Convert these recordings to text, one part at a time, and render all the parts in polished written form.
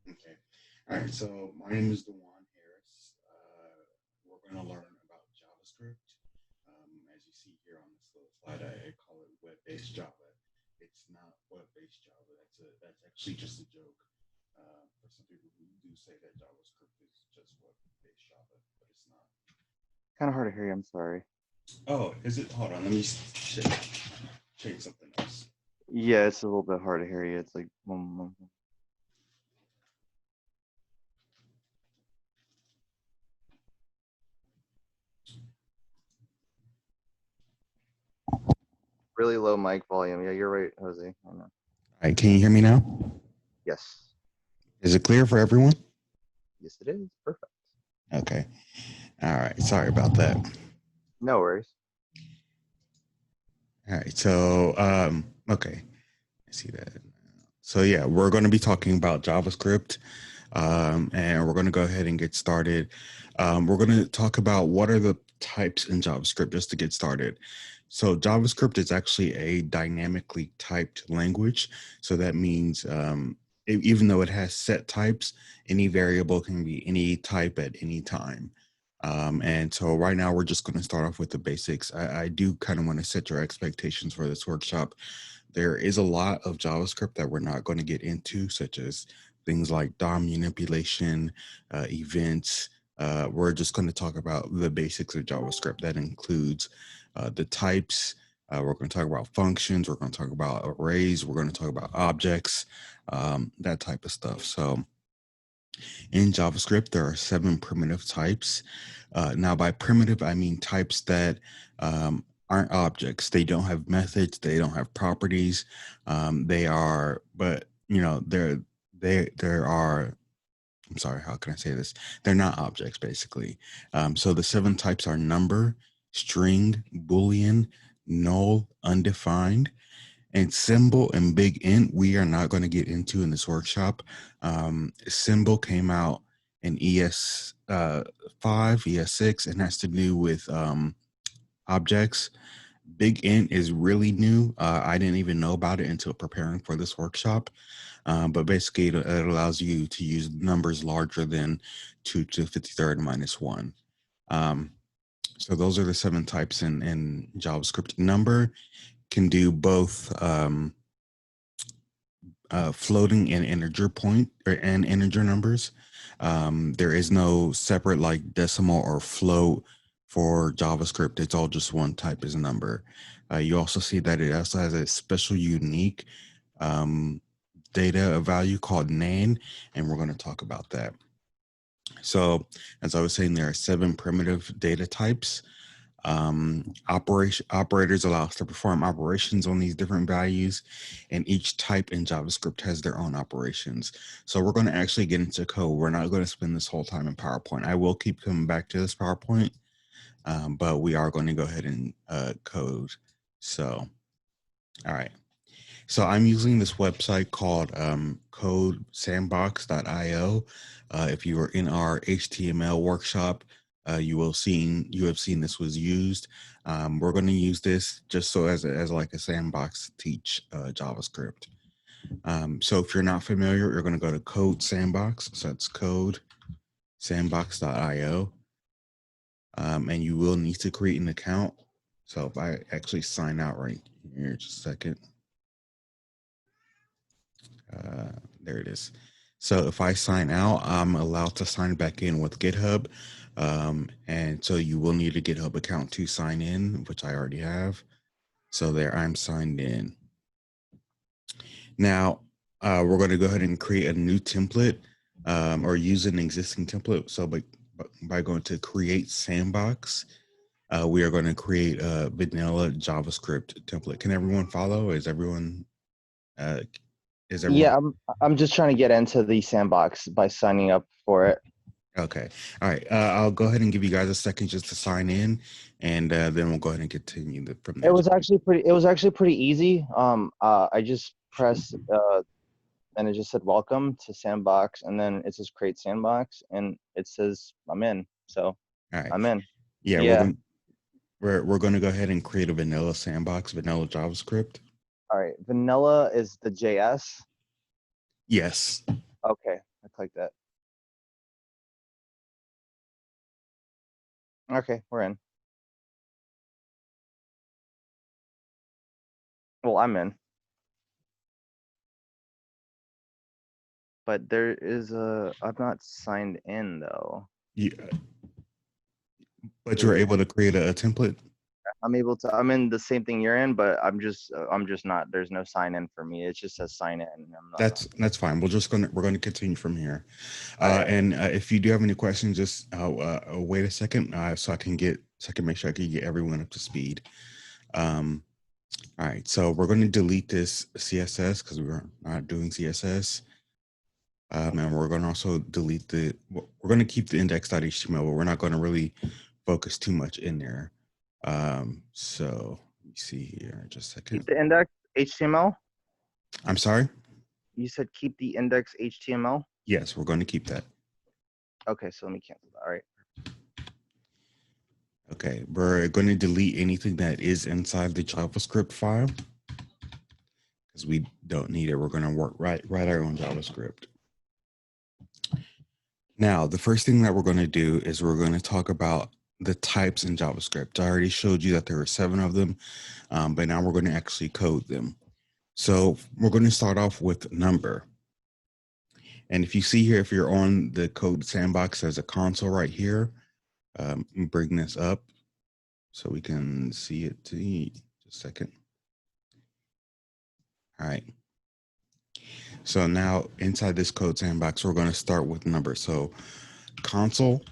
Okay. All right. So my name is Dewan Harris. We're going to learn about JavaScript. As you see here on this little slide, I call it web-based Java. It's not web-based Java. That's actually just a joke. For some people who do say that JavaScript is just web-based Java, but it's not. Kind of hard to hear you. I'm sorry. Oh, is it? Hold on. Let me change something else. Yeah, it's a little bit hard to hear you. It's like really low mic volume. Yeah, you're right, Jose. I know. All right. Can you hear me now? Yes. Is it clear for everyone? Yes, it is. Perfect. Okay. All right. Sorry about that. No worries. All right. So, okay. I see that. So yeah, we're going to be talking about JavaScript, and we're going to go ahead and get started. We're going to talk about what are the types in JavaScript just to get started. So JavaScript is actually a dynamically typed language. So that means even though it has set types, any variable can be any type at any time. And so right now we're just going to start off with the basics. I do kind of want to set your expectations for this workshop. There is a lot of JavaScript that we're not going to get into, such as things like DOM manipulation, events. We're just going to talk about the basics of JavaScript. That includes the types. We're going to talk about functions. We're going to talk about arrays. We're going to talk about objects, that type of stuff. So in JavaScript, there are 7 primitive types. Now, by primitive, I mean types that aren't objects. They don't have methods. They don't have properties. They are, but there are. I'm sorry. How can I say this? They're not objects, basically. So the 7 types are number, string, Boolean, null, undefined, and symbol and big int we are not going to get into in this workshop. Symbol came out in ES5, ES6, and has to do with objects. Big int is really new. I didn't even know about it until preparing for this workshop. But basically, it allows you to use numbers larger than 2 to the 53rd minus 1. Um, so those are the 7 types in JavaScript. Number can do both floating and integer point or and integer numbers. There is no separate like decimal or float for JavaScript. It's all just one type as a number. You also see that it also has a special unique um, data value called nan, and we're going to talk about that. So, as I was saying, there are 7 primitive data types. Operators allow us to perform operations on these different values, and each type in JavaScript has their own operations. So we're going to actually get into code. We're not going to spend this whole time in PowerPoint. I will keep coming back to this PowerPoint, but we are going to go ahead and code. So, all right. So I'm using this website called codesandbox.io. If you were in our HTML workshop, you have seen this was used. We're going to use this just so as like a sandbox to teach JavaScript. So if you're not familiar, you're going to go to Code Sandbox. So that's code sandbox.io, and you will need to create an account. So if I actually sign out right here, just a second. Uh, there it is. So if I sign out, I'm allowed to sign back in with GitHub. And so you will need a GitHub account to sign in, which I already have. So there, I'm signed in. Now, we're going to go ahead and create a new template or use an existing template. So by going to create sandbox, we are going to create a vanilla JavaScript template. Can everyone follow? Uh, is everyone Yeah, I'm just trying to get into the sandbox by signing up for it. Okay. All right. I'll go ahead and give you guys a second just to sign in, and then we'll go ahead and continue from It there. was actually pretty. It was actually pretty easy. I just pressed and it just said welcome to Sandbox, and then it says create Sandbox, and it says I'm in. So All right. I'm in. Yeah, Yeah. we're going to go ahead and create a vanilla sandbox, vanilla All right. Vanilla is the JS. Yes. Okay. clicked that. Okay, we're in. Well, I'm in. But there is I'm not signed in though. Yeah, but you're able to create a template. I'm in the same thing you're in, but I'm just not, there's no sign in for me. It just says sign in. I'm not. That's fine. We're gonna continue from here. All right. And if you do have any questions, just wait a second so I can make sure I can get everyone up to speed. All right, so we're going to delete this CSS because we're not doing CSS. And we're going to also delete we're going to keep the index.html, but we're not going to really focus too much in there. So let me see here, just a second. Keep the index HTML. I'm sorry? You said keep the index HTML? Yes, we're going to keep that. Okay, so let me cancel that. All right. Okay, we're going to delete anything that is inside the JavaScript file because we don't need it. We're going to write our own JavaScript. Now, the first thing that we're going to do is we're going to talk about the types in JavaScript. I already showed you that there are 7 of them, but now we're going to actually code them. So we're going to start off with number. And if you see here, if you're on the code sandbox, there's a console right here. Bring this up so we can see it. Just a second. All right. So now inside this code sandbox, we're going to start with number. So console.log.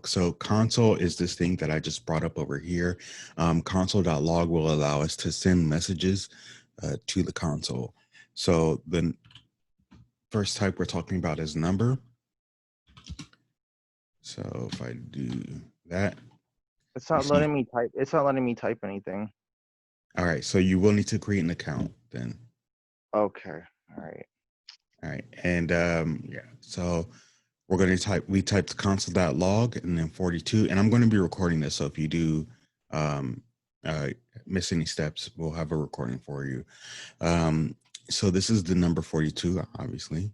So console is this thing that I just brought up over here. Console.log will allow us to send messages to the console. So the first type we're talking about is number. So if I do that. It's not letting me type. It's not letting me type anything. All right. So you will need to create an account then. Okay. All right. All right. And yeah, so we're going to we typed console.log and then 42. And I'm going to be recording this. So if you do miss any steps, we'll have a recording for you. So this is the number 42, obviously.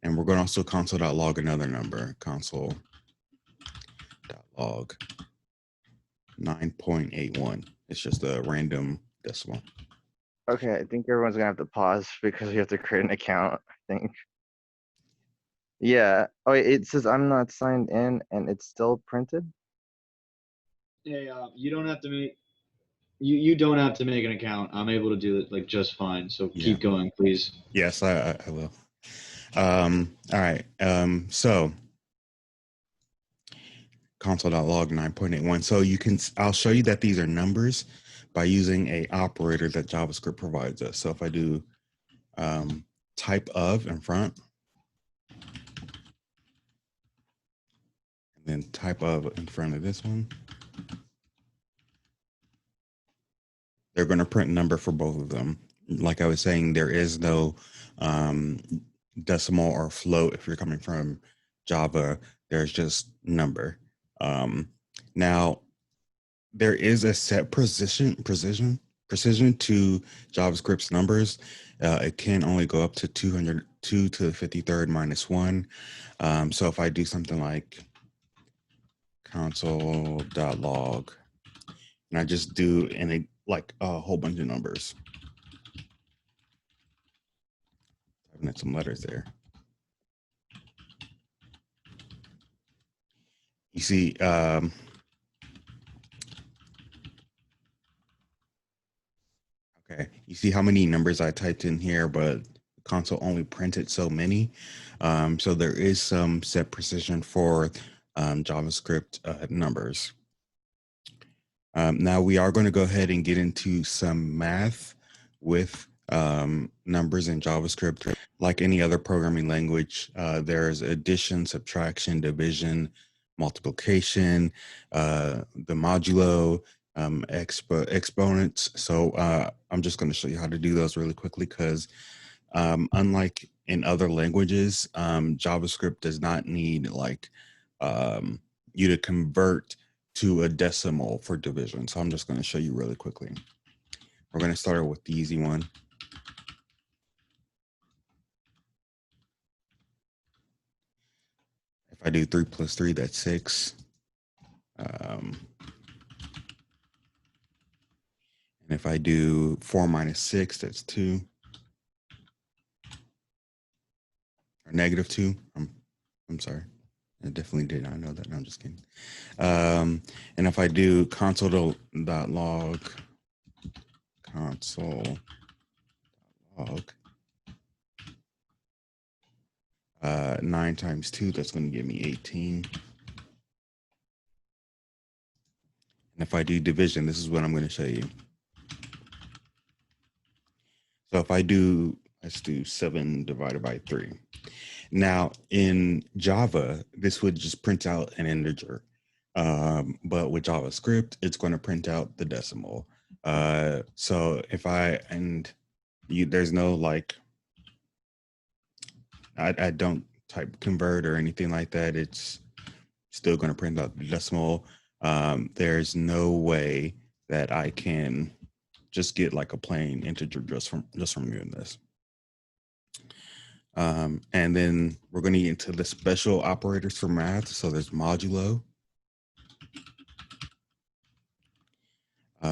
And we're going to also console.log another number, console.log 9.81. It's just a random decimal. Okay, I think everyone's gonna have to pause because we have to create an account, I think. Yeah. Oh, it says I'm not signed in and it's still printed. Hey, you don't have to make you don't have to make an account. I'm able to do it like just fine. So keep going, please. Yes, I will. All right. So console.log 9.81. So I'll show you that these are numbers by using a operator that JavaScript provides us. So if I do type of in front, and then type of in front of this one, they're going to print number for both of them. Like I was saying, there is no decimal or float if you're coming from Java. There's just number. Now, there is a set precision to JavaScript's numbers. It can only go up to 202 to the 53rd minus 1. So if I do something like console.log, and I just do like a whole bunch of numbers. Typing in some letters there. You see, okay, you see how many numbers I typed in here, but the console only printed so many. So there is some set precision for JavaScript numbers. Now we are going to go ahead and get into some math with numbers in JavaScript. Like any other programming language, there's addition, subtraction, division, multiplication, the modulo, exponents. So I'm just going to show you how to do those really quickly because unlike in other languages, JavaScript does not need like you to convert to a decimal for division. So I'm just going to show you really quickly. We're going to start with the easy one. I do 3 plus 3, that's 6. And if I do 4 minus 6, that's 2. Or negative 2. I'm sorry. I definitely did not know that. No, I'm just kidding. And if I do console.log, 9 times 2, that's going to give me 18. And if I do division, this is what I'm going to show you. So if I do, let's do 7 divided by 3. Now in Java, this would just print out an integer. But with JavaScript, it's going to print out the decimal. So if there's no like, I don't type convert or anything like that. It's still going to print out the decimal. There's no way that I can just get like a plain integer just from doing this. And then we're going to get into the special operators for math. So there's modulo.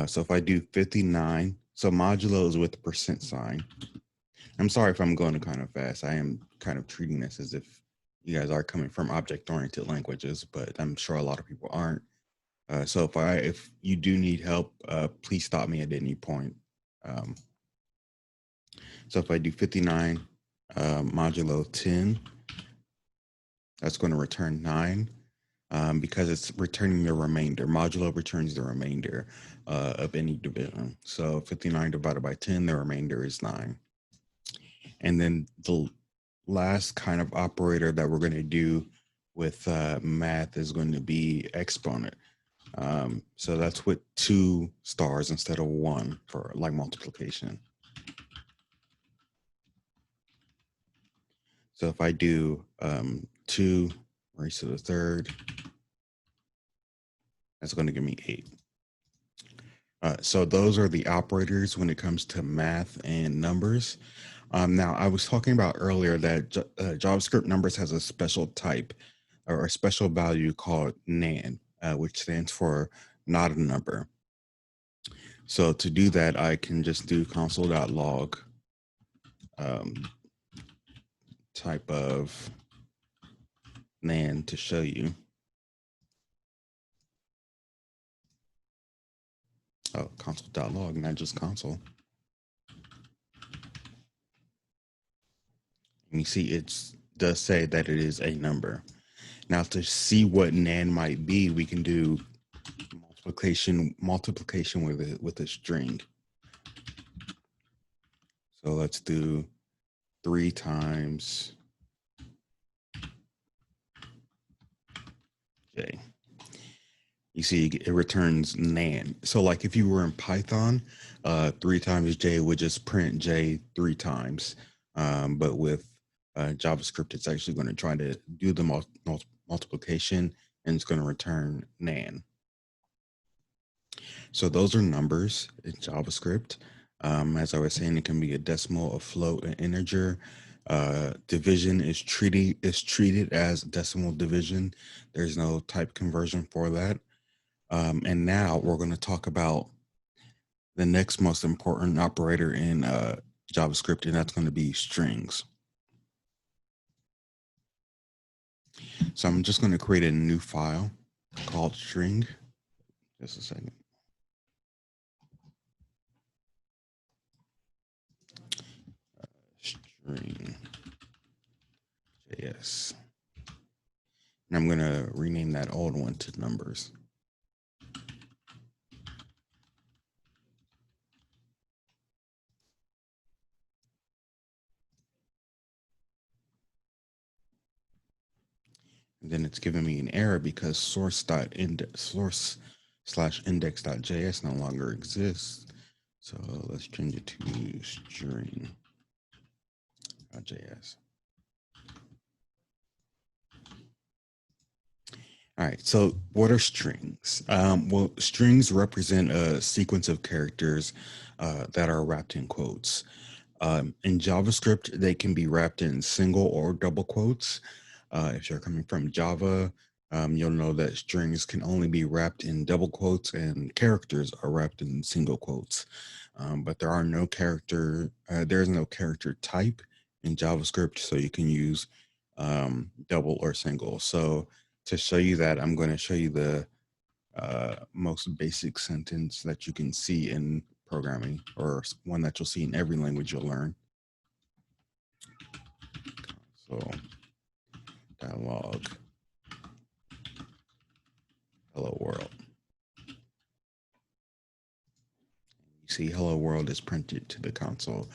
So if I do 59, so modulo is with the percent sign. I'm sorry if I'm going kind of fast. I am kind of treating this as if you guys are coming from object-oriented languages, but I'm sure a lot of people aren't. So if you do need help, please stop me at any point. So if I do 59 modulo 10, that's going to return 9 because it's returning the remainder. Modulo returns the remainder of any division. So 59 divided by 10, the remainder is 9. And then the last kind of operator that we're going to do with math is going to be exponent. So that's with 2 stars instead of 1 for like multiplication. So if I do 2 raised to the 3rd, that's going to give me 8. So those are the operators when it comes to math and numbers. Now, I was talking about earlier that JavaScript numbers has a special type or a special value called nan, which stands for not a number. So to do that, I can just do console.log type of nan to show you. Oh, console.log, not just console. And you see it does say that it is a number. Now to see what nan might be, we can do multiplication with a string. So let's do 3 times j. You see it returns nan. So like if you were in Python, 3 times j would just print j 3 times. But with JavaScript, it's actually going to try to do the multiplication and it's going to return nan. So those are numbers in JavaScript. As I was saying, it can be a decimal, a float, an integer. Division is treated as decimal division. There's no type conversion for that. And now we're going to talk about the next most important operator in JavaScript, and that's going to be strings. So I'm just going to create a new file called string. Just a second. String JS. And I'm going to rename that old one to numbers. And then it's giving me an error because source/index.js no longer exists. So let's change it to string.js. All right, so what are strings? Well, strings represent a sequence of characters that are wrapped in quotes. In JavaScript, they can be wrapped in single or double quotes. If you're coming from Java, you'll know that strings can only be wrapped in double quotes and characters are wrapped in single quotes. But there's no character type in JavaScript, so you can use double or single. So to show you that, I'm going to show you the most basic sentence that you can see in programming, or one that you'll see in every language you'll learn. So dialog, hello world. You see hello world is printed to the console.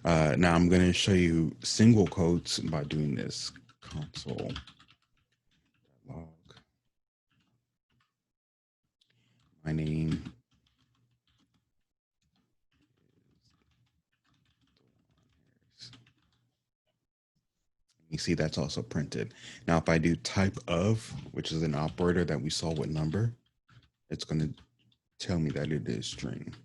Now I'm going to show you single quotes by doing this. Console dialog. My name is. You see that's also printed. Now, if I do type of, which is an operator that we saw with number, it's going to tell me that it is string.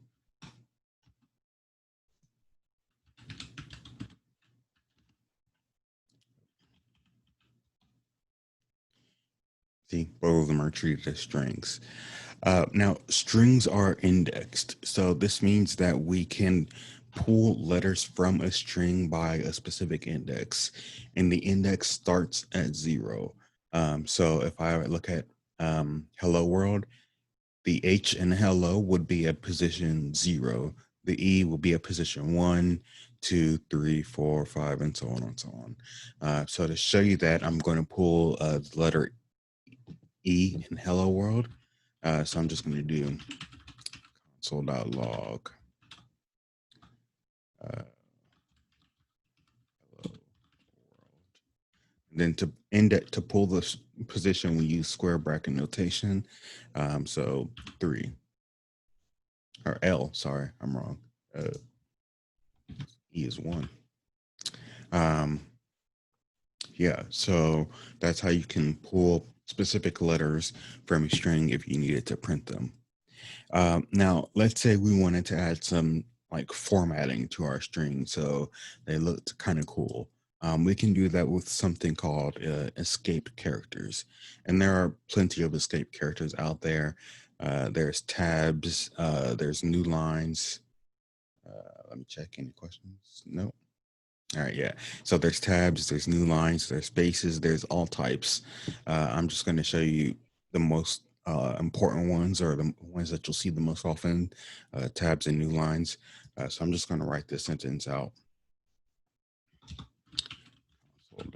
See, both of them are treated as strings. Now, strings are indexed. So this means that we can pull letters from a string by a specific index, and the index starts at 0. So if I look at hello world, the H in hello would be at position 0. The E will be at position 1, 2, 3, 4, 5, and so on and so on. So to show you that, I'm going to pull the letter E in hello world. So I'm just going to do console.log hello world. And then to end it, to pull this position, we use square bracket notation. So 3 or L, sorry, I'm wrong. E is 1. Yeah, so that's how you can pull specific letters from a string if you needed to print them. Now, let's say we wanted to add some like formatting to our string so they looked kind of cool. We can do that with something called escape characters. And there are plenty of escape characters out there. There's tabs, there's new lines. Let me check any questions. No. All right, yeah. So there's tabs, there's new lines, there's spaces, there's all types. I'm just going to show you the most important ones, or the ones that you'll see the most often, tabs and new lines. So I'm just going to write this sentence out. Let's learn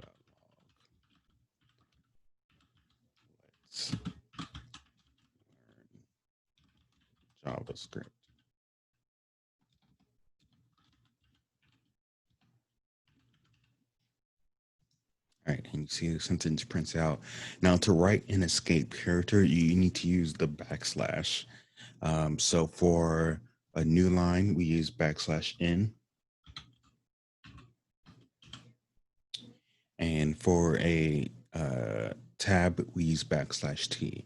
JavaScript. All right, and you see the sentence prints out. Now, to write an escape character, you need to use the backslash. So for a new line, we use \n. And for a tab, we use \t.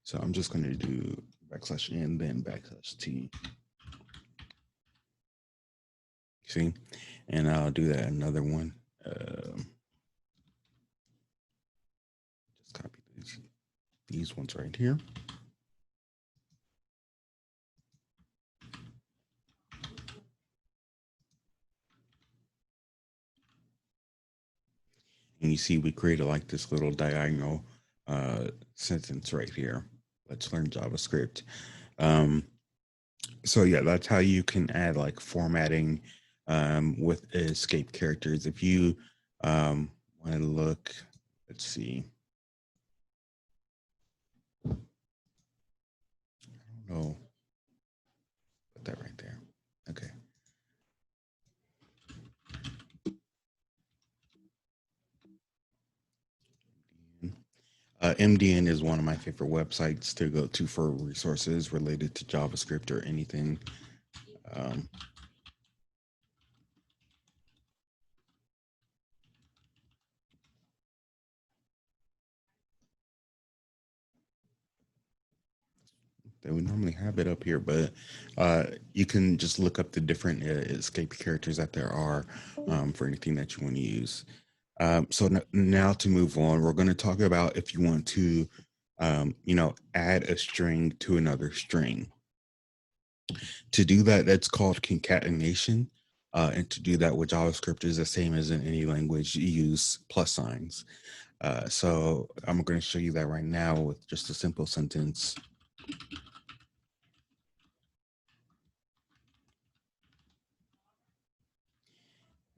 So I'm just going to do \n, then \t. See, and I'll do that another one. Just copy these ones right here. And you see we created like this little diagonal sentence right here. Let's learn JavaScript. So yeah, that's how you can add like formatting with escape characters. If you want to look, let's see. I don't know. Put that right there. Okay. MDN is one of my favorite websites to go to for resources related to JavaScript or anything. They would normally have it up here, but you can just look up the different escape characters that there are for anything that you want to use. So now to move on, we're going to talk about if you want to, add a string to another string. To do that, that's called concatenation. And to do that with JavaScript is the same as in any language. You use plus signs. So I'm going to show you that right now with just a simple sentence.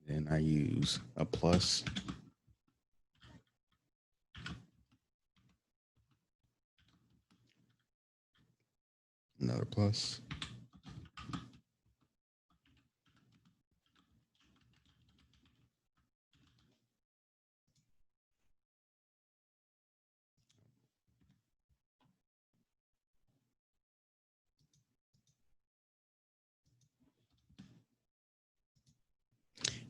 Then I use a plus. Another plus.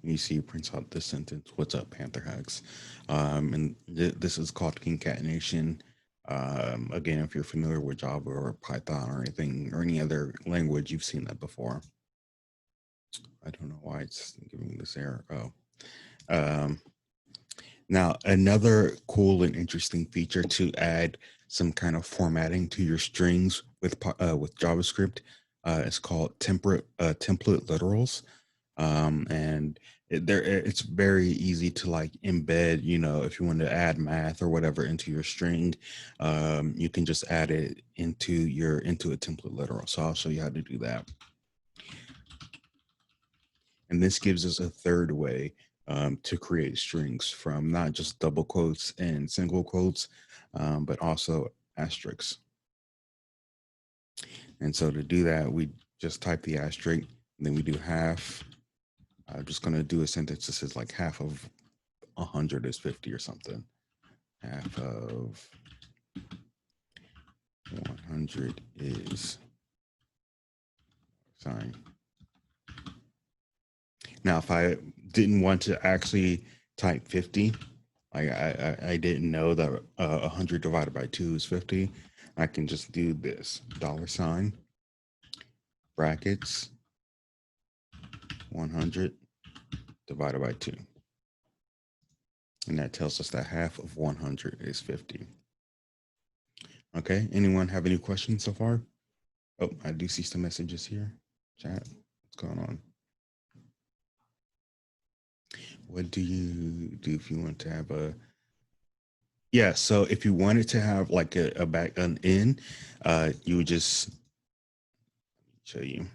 And you see it prints out this sentence, "What's up, PantherHacks?" And this is called concatenation. Again, if you're familiar with Java or Python or anything or any other language, you've seen that before. I don't know why it's giving me this error. Now, another cool and interesting feature to add some kind of formatting to your strings with JavaScript is called template literals. And it's very easy to like embed, if you want to add math or whatever into your string, you can just add it into a template literal. So I'll show you how to do that. And this gives us a third way to create strings from not just double quotes and single quotes, but also asterisks. And so to do that, we just type the asterisk, and then we do half. I'm just going to do a sentence that says like half of 100 is 50 or something. Half of 100 is, sorry. Now, if I didn't want to actually type 50, like I didn't know that 100 divided by 2 is 50, I can just do this, $, brackets, 100 divided by 2. And that tells us that half of 100 is 50. Okay, anyone have any questions so far? Oh, I do see some messages here. Chat, what's going on? What do you do if you want to have yeah, so if you wanted to have like an in, you would just show you.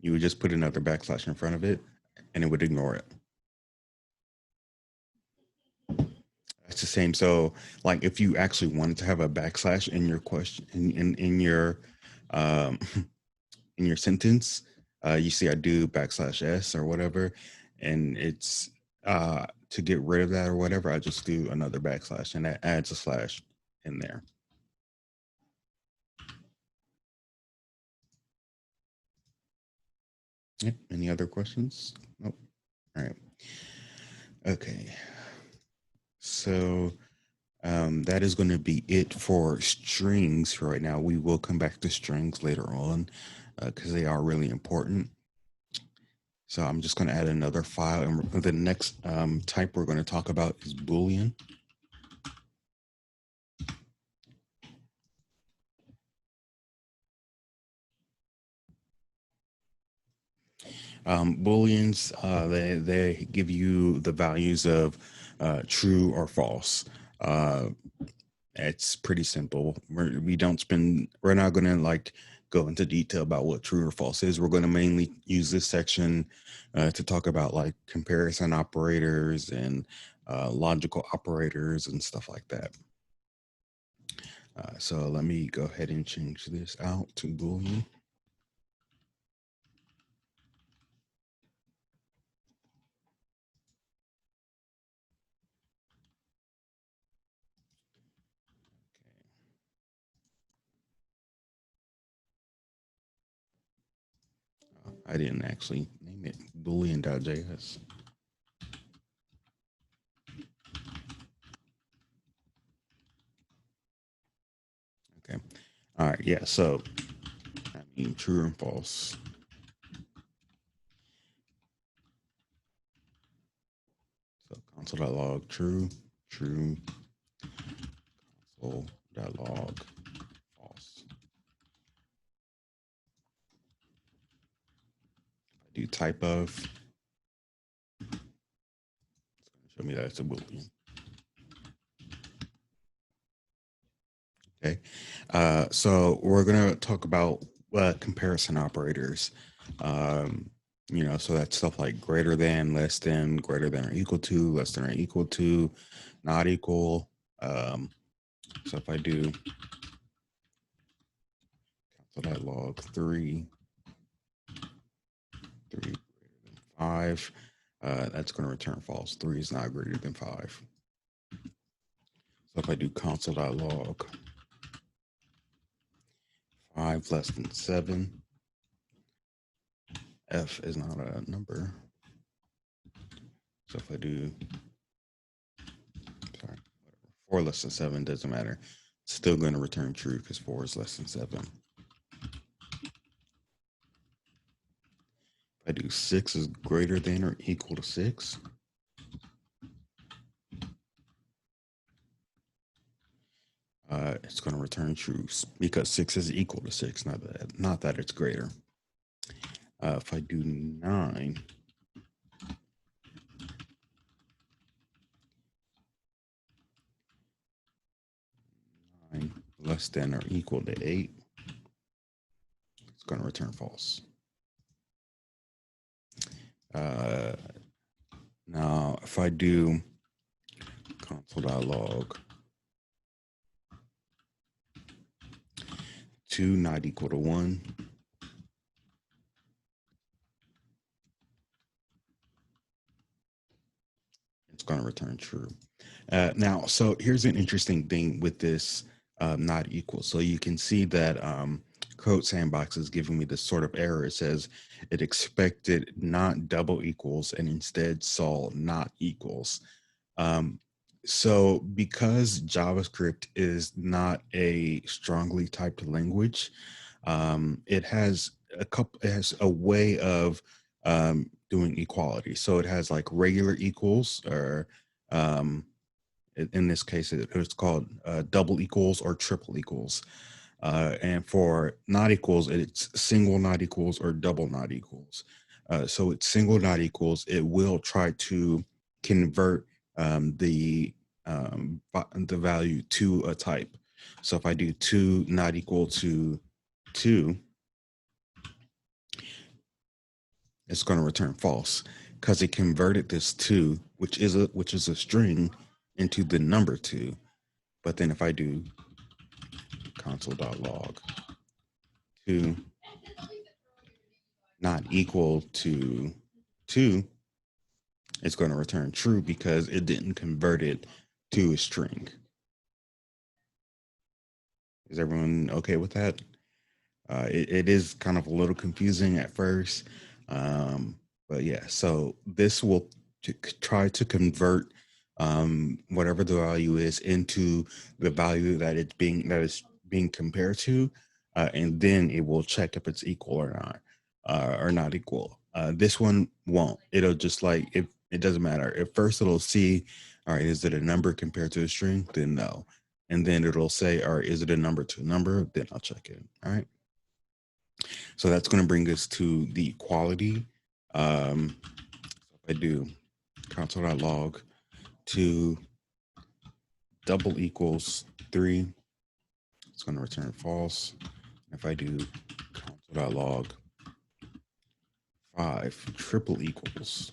You would just put another backslash in front of it and it would ignore it. It's the same. So like if you actually wanted to have a backslash in your question in your in your sentence, you see I do \s or whatever, and it's to get rid of that or whatever, I just do another backslash and that adds a slash in there. Yep. Any other questions? Nope. All right. Okay. So that is going to be it for strings for right now. We will come back to strings later on because they are really important. So I'm just going to add another file, and the next type we're going to talk about is Boolean. Booleans, they give you the values of true or false. It's pretty simple. We're not going to like go into detail about what true or false is. We're going to mainly use this section to talk about like comparison operators and logical operators and stuff like that. So let me go ahead and change this out to Boolean. I didn't actually name it Boolean.js. Okay. All right. Yeah. So I mean true and false. console.log true, true, console.log false. I do type of, it's going to show me that it's a Boolean. Okay, so we're going to talk about comparison operators. You know, so that's stuff like greater than, less than, greater than or equal to, less than or equal to, not equal. So if I do console.log 3 greater than 5, that's going to return false. 3 is not greater than 5. So if I do console.log 5 less than 7, F is not a number. So if I do, sorry, whatever, 4 less than 7 doesn't matter. It's still going to return true because 4 is less than 7. If I do 6 is greater than or equal to 6, it's going to return true because 6 is equal to 6, not that it's greater. If I do 9, less than or equal to 8, it's going to return false. Now, if I do console.log 2 not equal to 1, it's going to return true. Now, so here's an interesting thing with this not equal. So you can see that Code Sandbox is giving me this sort of error. It says it expected not double equals and instead saw not equals. So because JavaScript is not a strongly typed language, it has a way of doing equality. So it has like regular equals, or in this case, it's called double equals or triple equals. And for not equals, it's single not equals or double not equals. So it's single not equals. It will try to convert the value to a type. So if I do 2 not equal to 2, it's going to return false because it converted this 2, which is a string, into the number 2. But then if I do console.log 2 not equal to 2, it's going to return true because it didn't convert it to a string. Is everyone okay with that? It is kind of a little confusing at first, but yeah. So this will try to convert whatever the value is into the value that it's being compared to, and then it will check if it's equal or not equal. This one won't. It'll just like, if it doesn't matter. At first it'll see, all right, is it a number compared to a string? Then no. And then it'll say, all right, is it a number to a number? Then I'll check it. All right. So that's going to bring us to the equality. So if I do console.log 2 double equals 3, it's going to return false. If I do console.log 5 triple equals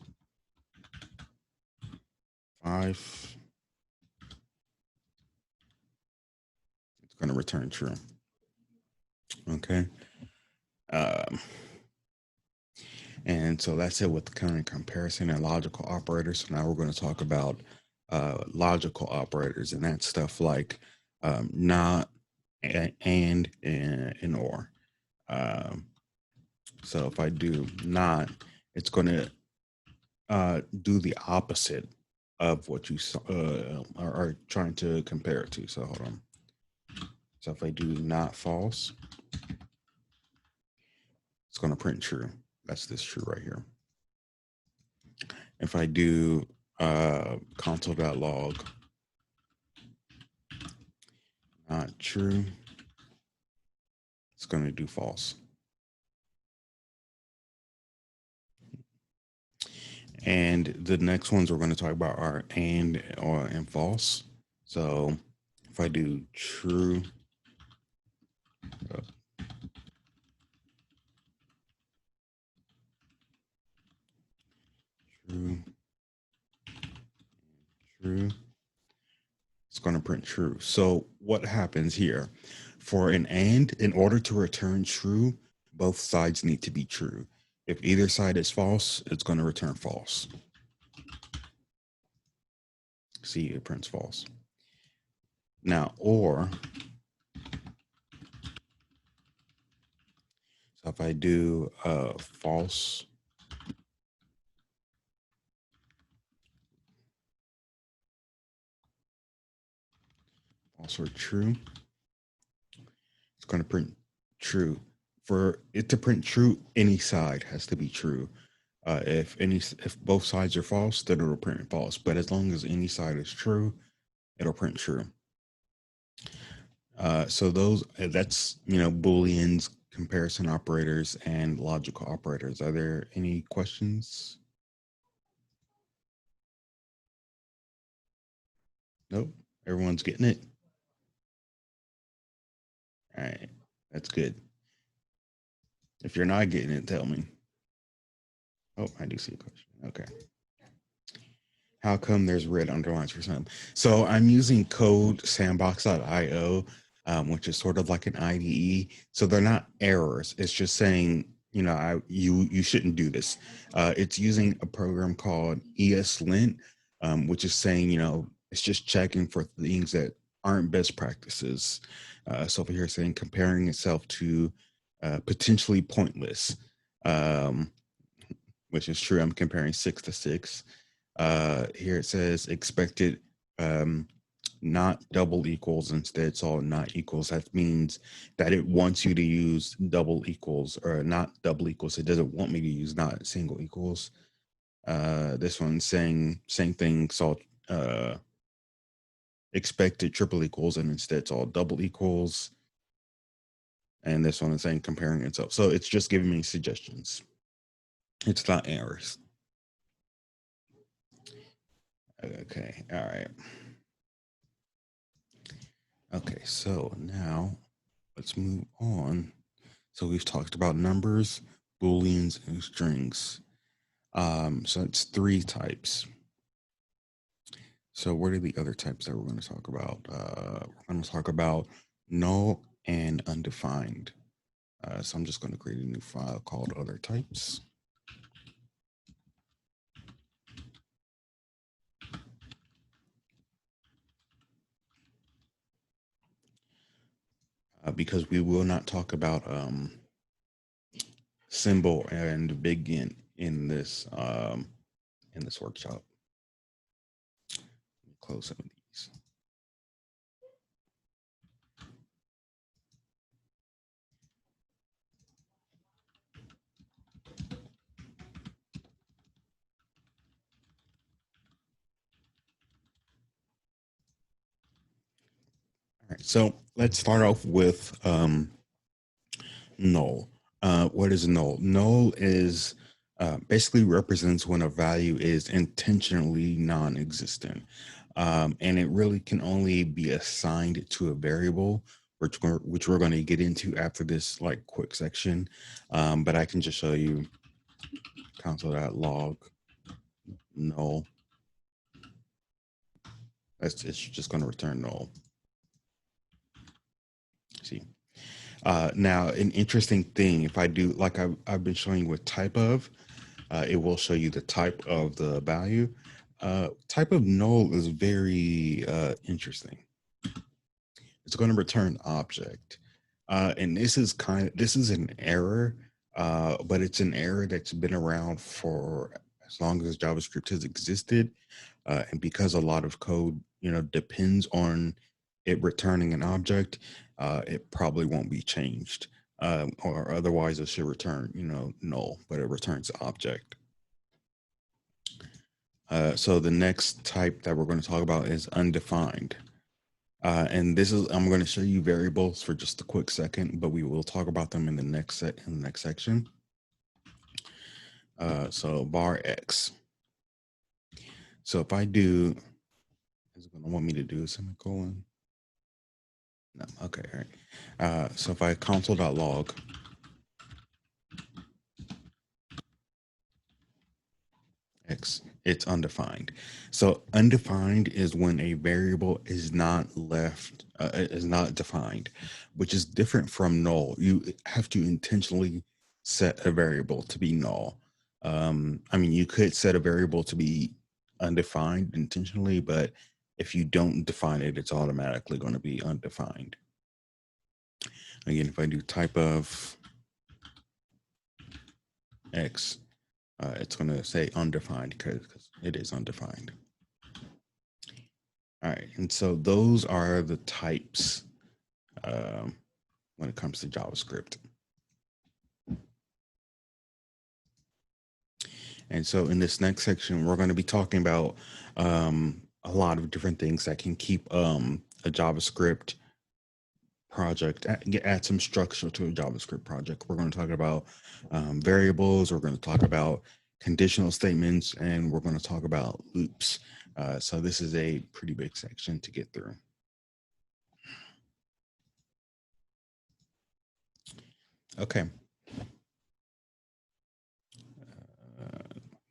5, it's going to return true. Okay. And so that's it with the kind of comparison and logical operators. So now we're going to talk about logical operators, and that's stuff like not, and or. So if I do not, it's going to do the opposite of what you are trying to compare it to. So hold on. So if I do not false, it's going to print true. That's this true right here. If I do console.log not true, it's going to do false. And the next ones we're going to talk about are and or and false. So if I do true, true, it's going to print true. So what happens here? For an and, in order to return true, both sides need to be true. If either side is false, it's going to return false. See, it prints false. Now, or, so if I do false, false or true, it's going to print true. For it to print true, any side has to be true. If both sides are false, then it'll print false. But as long as any side is true, it'll print true. So that's Booleans, comparison operators, and logical operators. Are there any questions? Nope. Everyone's getting it. All right, that's good. If you're not getting it, tell me. Oh, I do see a question. Okay. How come there's red underlines for some? So I'm using code sandbox.io, which is sort of like an IDE. So they're not errors. It's just saying, you shouldn't do this. It's using a program called ESLint, which is saying, it's just checking for things that aren't best practices. So over here saying comparing itself to potentially pointless, which is true. I'm comparing 6 to 6. Here it says expected not double equals, instead it's all not equals. That means that it wants you to use double equals or not double equals. It doesn't want me to use not single equals. This one's saying same thing, so expected triple equals, and instead it's all double equals. And this one is saying comparing itself. So it's just giving me suggestions. It's not errors. Okay, all right. Okay, so now let's move on. So we've talked about numbers, Booleans, and strings. So it's 3 types. So what are the other types that we're going to talk about? We're going to talk about null and undefined. So I'm just going to create a new file called other types. Because we will not talk about symbol and begin in this workshop. Close some of these. All right, so let's start off with null. What is null? Null is basically represents when a value is intentionally non-existent. And it really can only be assigned to a variable, which we're going to get into after this quick section. But I can just show you console.log null. It's just going to return null. See. Now, an interesting thing, if I do, like I've been showing you with type of, it will show you the type of the value. Type of null is very interesting. It's going to return object. And this is an error, but it's an error that's been around for as long as JavaScript has existed. And because a lot of code, depends on it returning an object, it probably won't be changed, or otherwise it should return, null, but it returns object. So the next type that we're going to talk about is undefined. And this is, I'm going to show you variables for just a quick second, but we will talk about them in the next section. So var X. So if I do, is it going to want me to do a semicolon? No, okay, all right. So if I console.log, X, it's undefined. So undefined is when a variable is not defined, which is different from null. You have to intentionally set a variable to be null. I mean, you could set a variable to be undefined intentionally, but if you don't define it, it's automatically going to be undefined. Again, if I do type of X, it's going to say undefined because it is undefined. All right, and so those are the types when it comes to JavaScript. And so in this next section, we're going to be talking about a lot of different things that can keep a JavaScript project, add some structure to a JavaScript project. We're going to talk about variables, we're going to talk about conditional statements, and we're going to talk about loops. So this is a pretty big section to get through. Okay.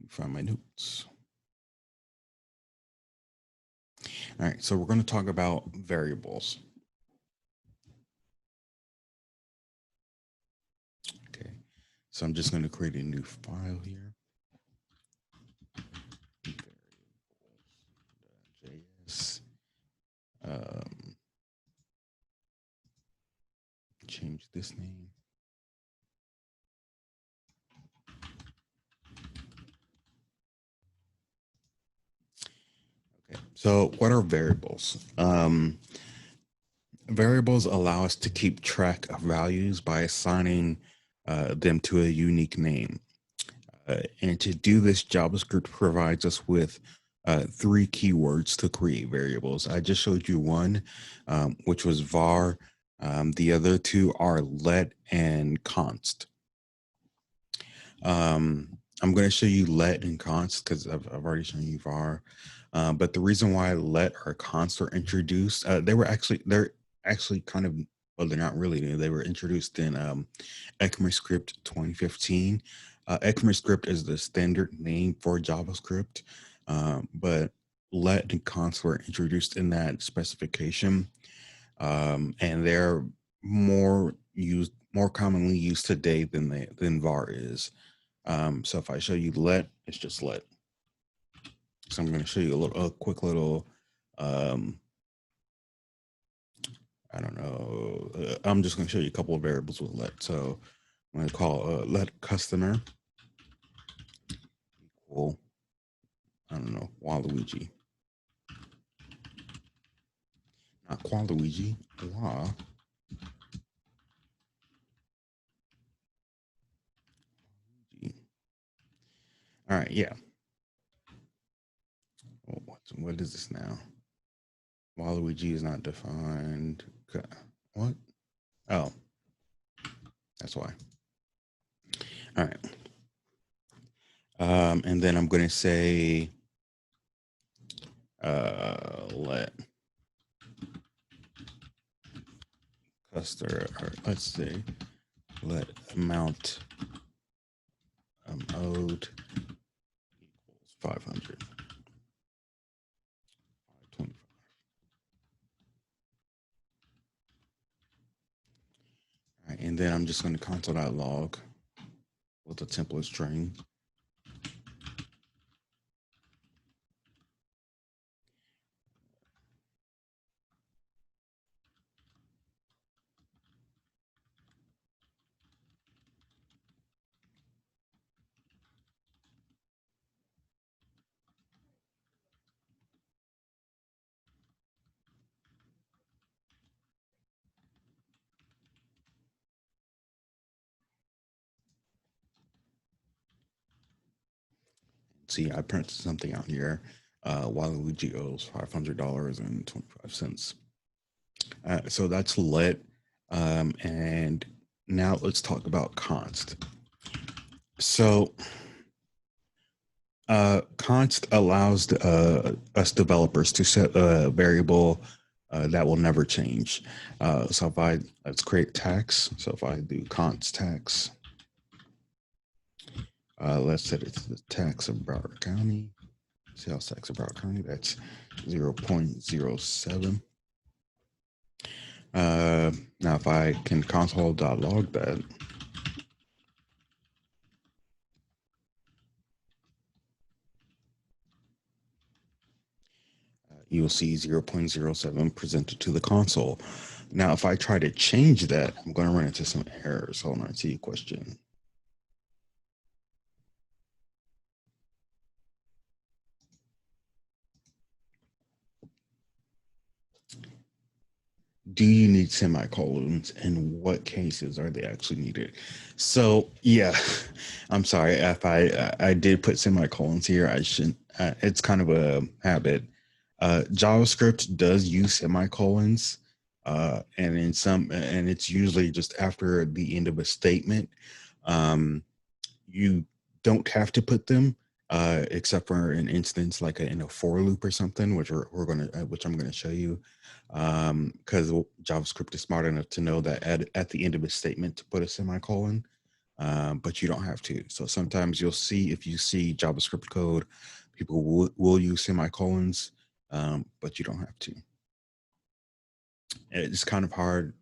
Find my notes. All right, so we're going to talk about variables. Okay, so I'm just going to create a new file here. JS. Change this name. Okay, so what are variables? Variables allow us to keep track of values by assigning them to a unique name. And to do this, JavaScript provides us with 3 keywords to create variables. I just showed you one, which was var. The other 2 are let and const. I'm going to show you let and const because I've already shown you var. But the reason why let or const were introduced, they're actually kind of, well, they're not really new. They were introduced in ECMAScript 2015. ECMAScript is the standard name for JavaScript, but let and const were introduced in that specification, and they're more commonly used today than var is. So if I show you let, it's just let. So I'm going to show you a quick little, I don't know. I'm just going to show you a couple of variables with let. So I'm going to call let customer equal, I don't know, Waluigi. Not Waluigi, Wa. All right, yeah. What is this now? Waluigi is not defined. What? Oh, that's why. All right. And then I'm going to say let customer, or let's say let amount owed equals 500. 525. All right, and then I'm just going to console.log with a template string. see, I printed something out here. Waluigi owes $500.25. So that's let. And now let's talk about const. So const allows us developers to set a variable that will never change. So if let's create tax. So if I do const tax, let's set it to the tax of Broward County. Sales tax of Broward County, that's 0.07. Now if I can console.log that, you'll see 0.07 presented to the console. Now, if I try to change that, I'm going to run into some errors. Hold on, see a question. Do you need semicolons, and what cases are they actually needed? So yeah, I'm sorry if I did put semicolons here. I shouldn't. It's kind of a habit. JavaScript does use semicolons, and it's usually just after the end of a statement. You don't have to put them, except for an instance like in a for loop or something, which I'm gonna show you, because JavaScript is smart enough to know that at the end of a statement to put a semicolon, but you don't have to. So sometimes you'll see, if you see JavaScript code, people will use semicolons, but you don't have to. It's kind of hard.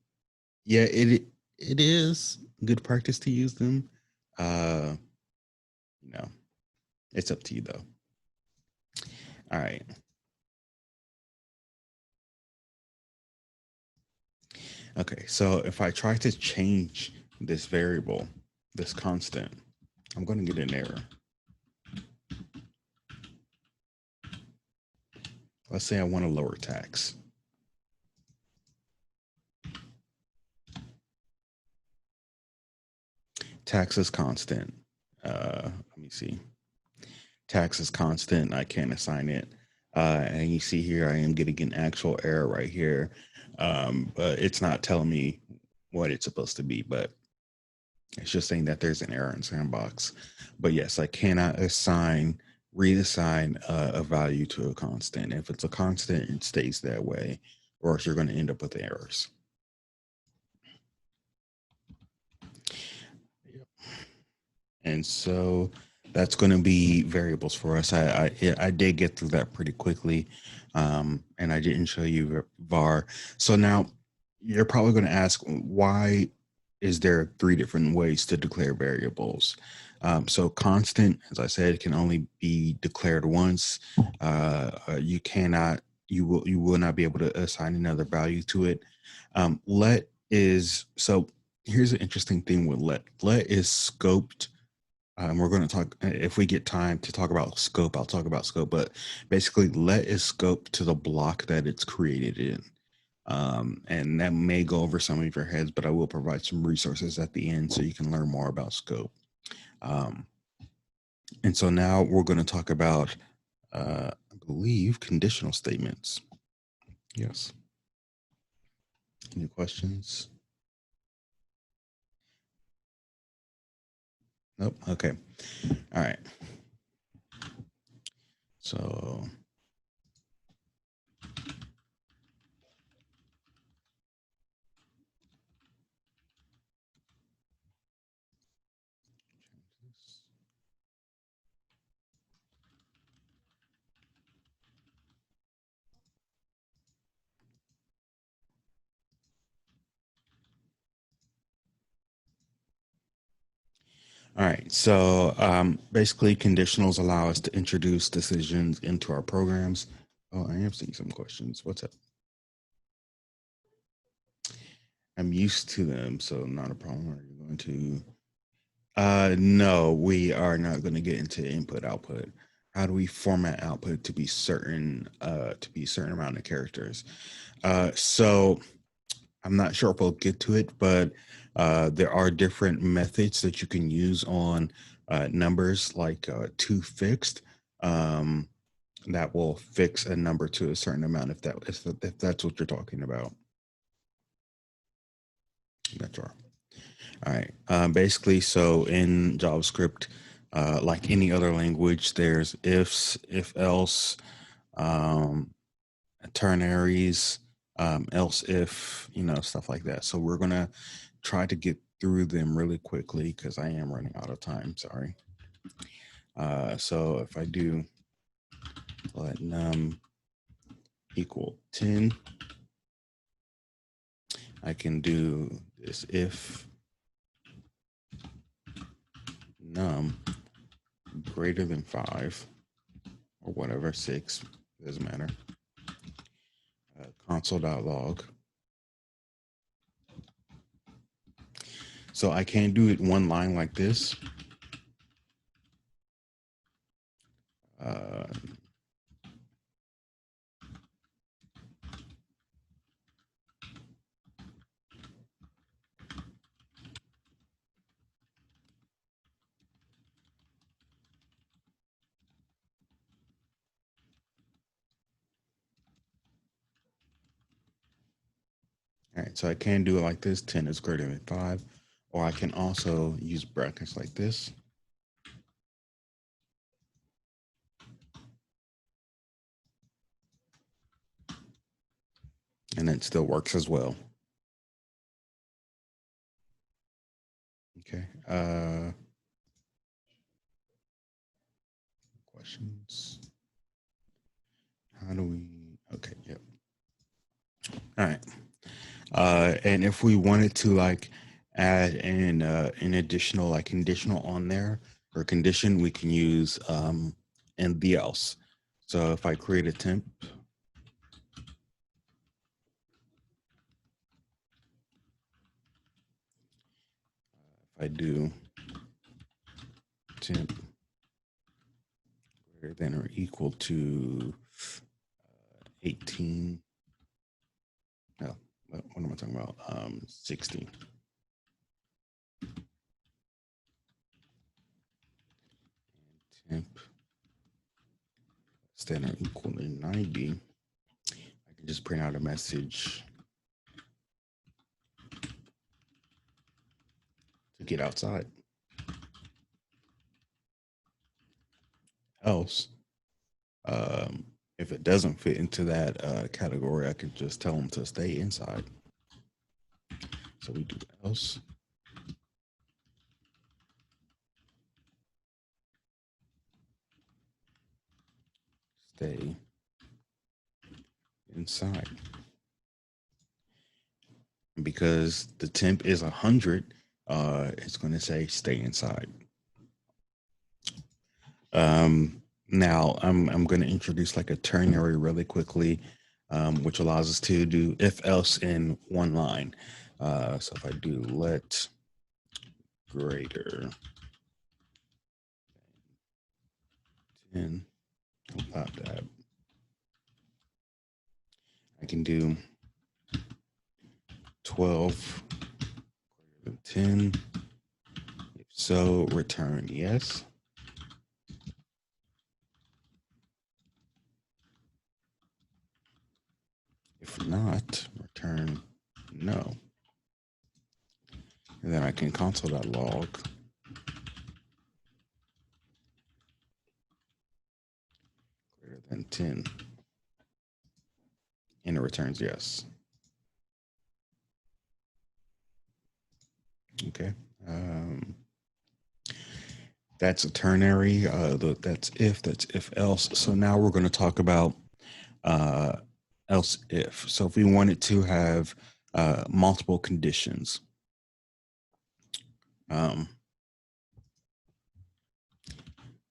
Yeah, it is good practice to use them. You know, it's up to you though. All right. Okay, so if I try to change this variable, this constant, I'm going to get an error. Let's say I want to lower tax. Tax is constant. Let me see. Tax is constant. I can't assign it. And you see here, I am getting an actual error right here. But it's not telling me what it's supposed to be, but it's just saying that there's an error in Sandbox. But yes, I cannot reassign a value to a constant. If it's a constant, it stays that way, or else you're going to end up with errors. And so that's going to be variables for us. I did get through that pretty quickly, and I didn't show you var. So now you're probably going to ask, why is there 3 different ways to declare variables? So constant, as I said, can only be declared once. You will not be able to assign another value to it. Let is, so here's an interesting thing with let. Let is scoped. We're going to talk, if we get time to talk about scope, I'll talk about scope, but basically let is scoped to the block that it's created in. And that may go over some of your heads, but I will provide some resources at the end so you can learn more about scope. And so now we're going to talk about, I believe, conditional statements. Yes. Any questions? Nope. Okay. All right. So all right, so basically conditionals allow us to introduce decisions into our programs. Oh, I am seeing some questions. What's up? I'm used to them, so not a problem. Are you going to? No, we are not going to get into input output. How do we format output to be certain amount of characters? So I'm not sure if we'll get to it, but there are different methods that you can use on numbers like to fixed. that will fix a number to a certain amount if that's what you're talking about. That's right. All right. Basically, so in JavaScript, like any other language, there's ifs, if else, ternaries, else if, stuff like that. So we're gonna try to get through them really quickly because I am running out of time. Sorry. So if I do let num equal 10, I can do this if num greater than 5 or whatever, 6, doesn't matter. Console.log. So I can do it one line like this. All right, so I can do it like this, 10 is greater than 5, or I can also use brackets like this. And it still works as well. Okay. Questions? How do we, okay, yep. All right. And if we wanted to like add an additional like conditional on there or condition, we can use and the else. So if I create a temp, if I do temp greater than or equal to 18, no, what am I talking about? 16. Temp less than or equal to 90. I can just print out a message to get outside. Else, if it doesn't fit into that category, I could just tell them to stay inside. So we do else. Stay inside. And because the temp is 100, it's going to say stay inside. Now I'm going to introduce like a ternary really quickly, which allows us to do if else in one line. So if I do let greater 10, about that, I can do 12 greater than 10. If so, return yes. If not, return no. And then I can console.log greater than 10. And it returns yes. Okay. That's a ternary. That's if else. So now we're going to talk about else if. So if we wanted to have multiple conditions.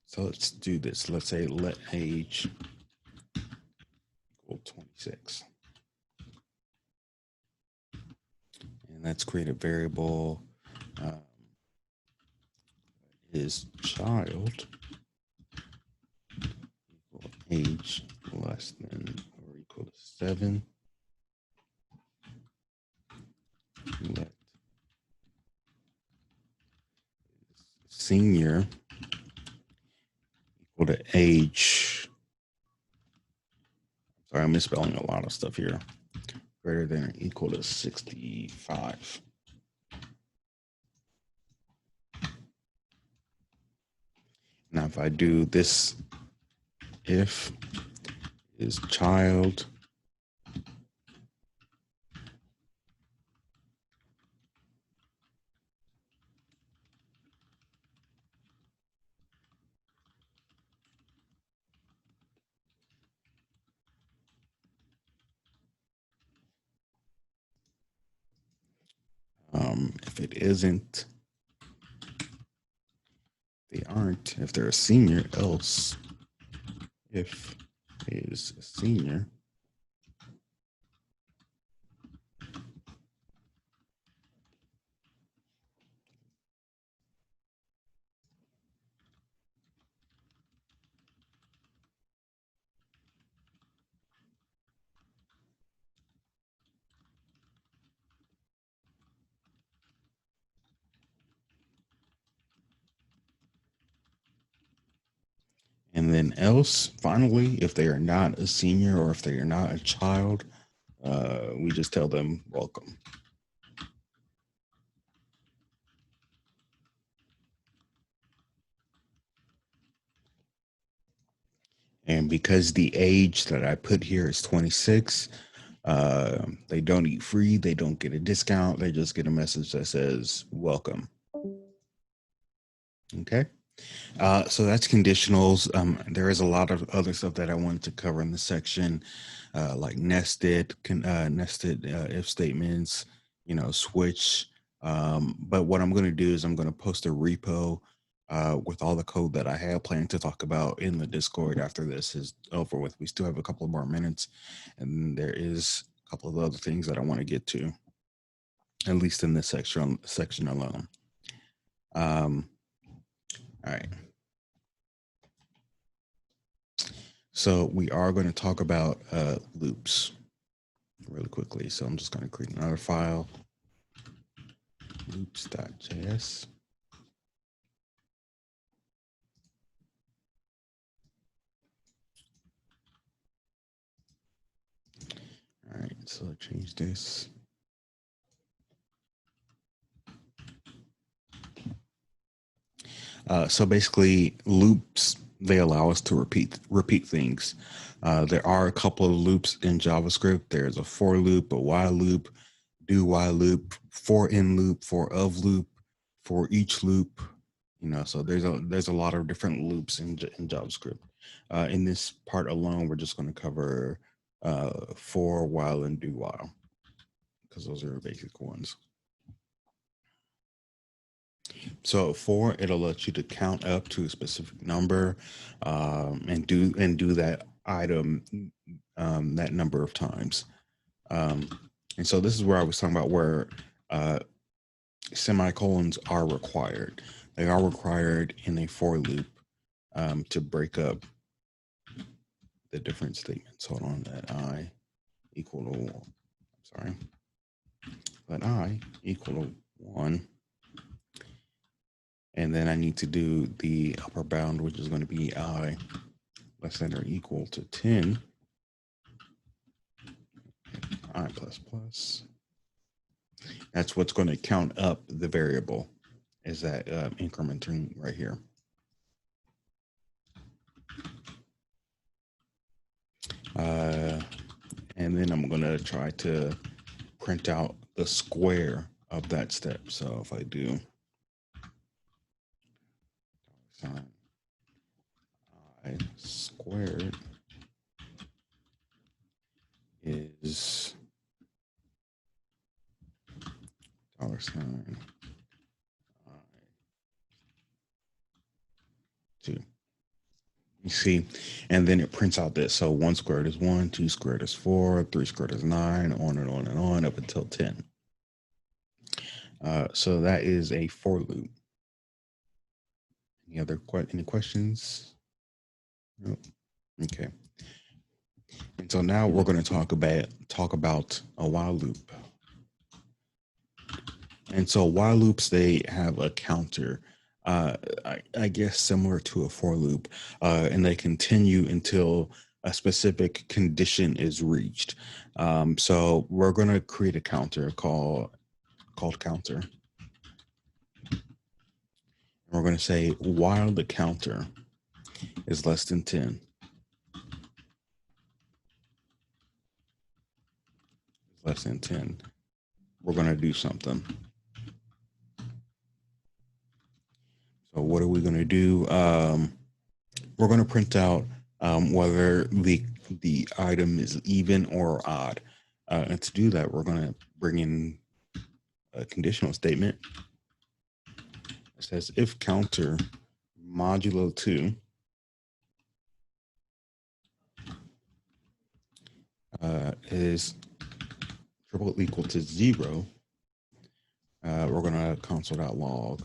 So let's do this. Let's say let age equal 26. And let's create a variable is child equal age less than or equal to 7. Let senior equal to age. Sorry, I'm misspelling a lot of stuff here. Greater than or equal to 65. Now, if I do this, if is child if it isn't, they aren't, if they're a senior, else if is a senior, and then else, finally, if they are not a senior or if they are not a child, we just tell them welcome. And because the age that I put here is 26, they don't eat free, they don't get a discount, they just get a message that says welcome. Okay. So that's conditionals. There is a lot of other stuff that I wanted to cover in this section, like nested if statements, switch. But what I'm going to do is I'm going to post a repo with all the code that I have planned to talk about in the Discord after this is over with. We still have a couple of more minutes, and there is a couple of other things that I want to get to, at least in this section alone. All right. So we are going to talk about loops really quickly. So I'm just going to create another file, loops.js. All right, so change this. So basically, loops, they allow us to repeat things. There are a couple of loops in JavaScript. There's a for loop, a while loop, do while loop, for in loop, for of loop, for each loop. So there's a lot of different loops in JavaScript. In this part alone, we're just going to cover for, while, and do while, because those are basic ones. So for, it'll let you to count up to a specific number and do that item that number of times. And so this is where I was talking about where semicolons are required. They are required in a for loop to break up the different statements. Hold on, let I equal to 1. And then I need to do the upper bound, which is going to be I less than or equal to 10. I plus plus. That's what's going to count up the variable, is that incrementing right here. And then I'm going to try to print out the square of that step. So if I do I squared is $I 2. You see, and then it prints out this. So 1 squared is 1, 2 squared is 4, 3 squared is 9, on and on and on up until 10. So that is a for loop. Any questions? Nope. Okay. And so now we're going to talk about a while loop. And so while loops, they have a counter. I guess similar to a for loop, and they continue until a specific condition is reached. So we're going to create a counter called counter. We're going to say while the counter is less than 10, we're going to do something. So what are we going to do? We're going to print out whether the item is even or odd. And to do that, we're going to bring in a conditional statement. It says if counter modulo 2 is triple equal to 0, we're going to console.log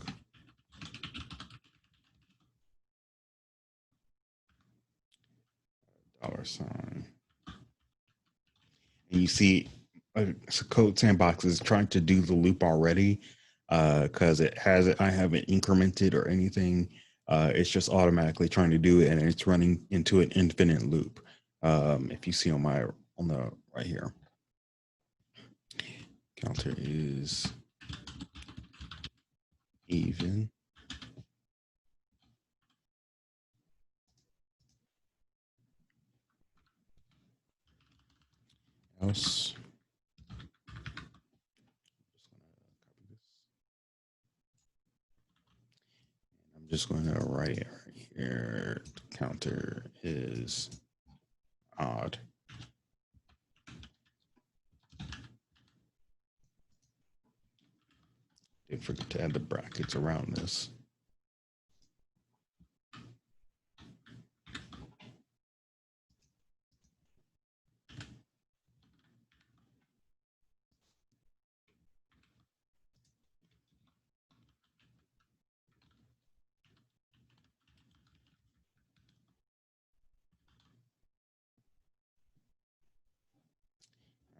$. And you see, so Code Sandbox is trying to do the loop already because I haven't incremented or anything. It's just automatically trying to do it, and it's running into an infinite loop. If you see on the right here, counter is even. Else. I'm just going to write it right here. Counter is odd. Didn't forget to add the brackets around this.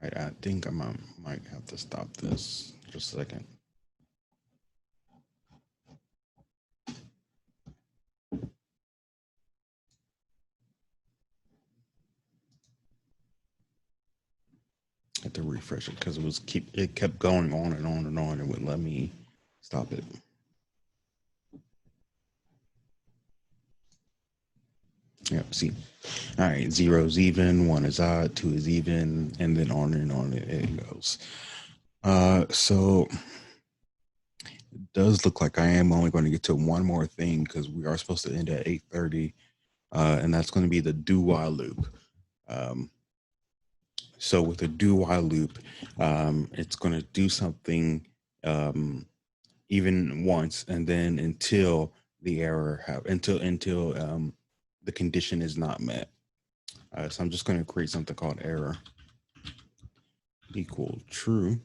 All right, I think I might have to stop this just a second. I had to refresh it because it kept going on and on and on and wouldn't let me stop it. Yep, see. All right, 0 is even, 1 is odd, 2 is even, and then on and on it goes. So it does look like I am only going to get to one more thing because we are supposed to end at 8:30, and that's going to be the do while loop. So with a do while loop, it's going to do something even once, and then until the condition is not met. So I'm just going to create something called error equal true.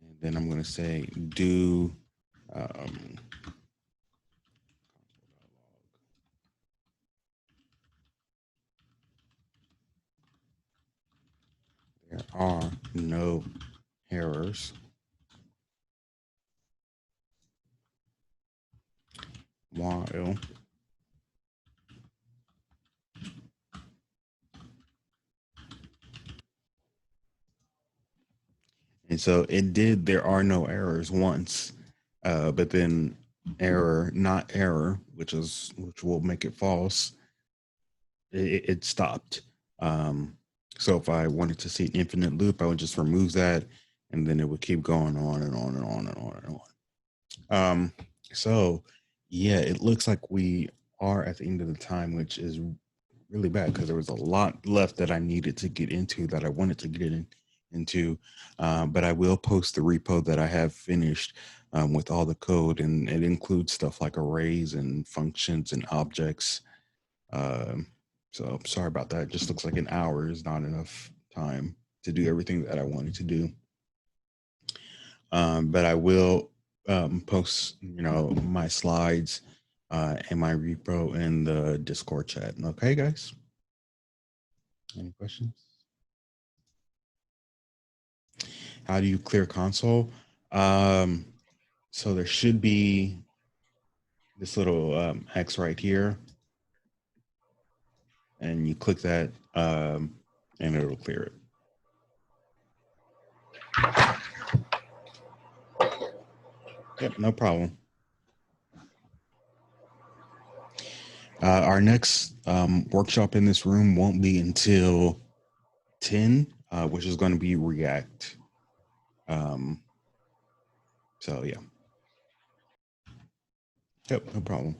And then I'm going to say do there are no errors while and so it did there are no errors once, but then error not error, which will make it false, it stopped. So if I wanted to see an infinite loop, I would just remove that, and then it would keep going on and on and on and on and on. So yeah, it looks like we are at the end of the time, which is really bad because there was a lot left that I needed to get into that I wanted to get into. But I will post the repo that I have finished with all the code, and it includes stuff like arrays and functions and objects. So sorry about that. It just looks like an hour is not enough time to do everything that I wanted to do. But I will post, my slides and my repo in the Discord chat. Okay, guys? Any questions? How do you clear console? So there should be this little X right here. And you click that and it'll clear it. Yep, no problem. Our next workshop in this room won't be until 10, which is going to be React. So yeah. Yep, no problem.